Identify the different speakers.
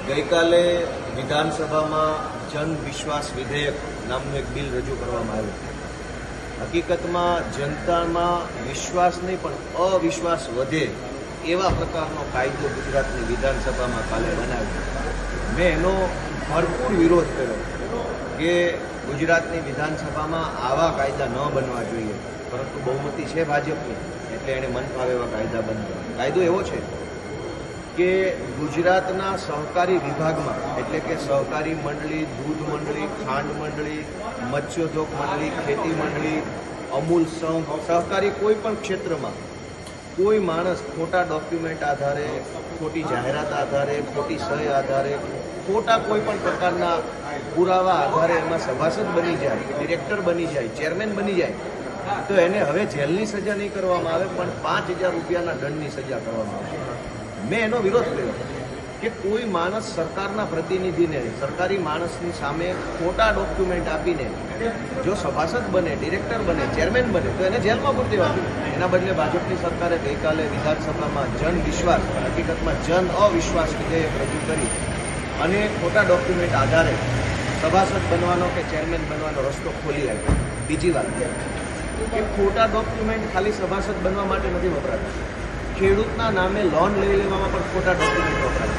Speaker 1: ગઈકાલે વિધાનસભામાં જન વિશ્વાસ વિધેયક નામનું એક બિલ રજૂ કરવામાં આવ્યું. હકીકતમાં જનતામાં વિશ્વાસ નહીં પણ અવિશ્વાસ વધે એવા પ્રકારનો કાયદો ગુજરાતની વિધાનસભામાં કાલે બનાવ્યો. મેં એનો ભરપૂર વિરોધ કર્યો કે ગુજરાતની વિધાનસભામાં આવા કાયદા ન બનવા જોઈએ, પરંતુ બહુમતી છે ભાજપની એટલે એણે મન ફાવે એવા કાયદા બનવા. કાયદો એવો છે કે ગુજરાતના સહકારી વિભાગમાં એટલે કે સહકારી મંડળી, દૂધ મંડળી, ખાંડ મંડળી, મત્સ્યોદ્યોગ મંડળી, ખેતી મંડળી, અમૂલ સંઘ, સહકારી કોઈ પણ ક્ષેત્રમાં કોઈ માણસ ખોટા ડોક્યુમેન્ટ આધારે, ખોટી જાહેરાત આધારે, ખોટી સહી આધારે, ખોટા કોઈ પણ પ્રકારના પુરાવા આધારે એમાં સભાસદ બની જાય, ડિરેક્ટર બની જાય, ચેરમેન બની જાય તો એને હવે જેલની સજા નહીં કરવામાં આવે પણ 5,000 રૂપિયાના દંડની સજા કરવામાં આવે. મેં એનો વિરોધ કર્યો કે કોઈ માણસ સરકારના પ્રતિનિધિને, સરકારી માણસની સામે ખોટા ડોક્યુમેન્ટ આપીને જો સભાસદ બને, ડિરેક્ટર બને, ચેરમેન બને તો એને જેલમાં પૂરી દેવાનું. એના બદલે ભાજપની સરકારે ગઈકાલે વિધાનસભામાં જન વિશ્વાસ, હકીકતમાં જન અવિશ્વાસ વિધેયક રજૂ કરી અને ખોટા ડોક્યુમેન્ટ આધારે સભાસદ બનવાનો કે ચેરમેન બનવાનો રસ્તો ખોલી આપ્યો. બીજી વાત કે ખોટા ડોક્યુમેન્ટ ખાલી સભાસદ બનવા માટે નથી વપરાતા, ખેડૂતના નામે લોન લઈ લેવામાં પણ ખોટા ડોક્યુમેન્ટ વપરાય.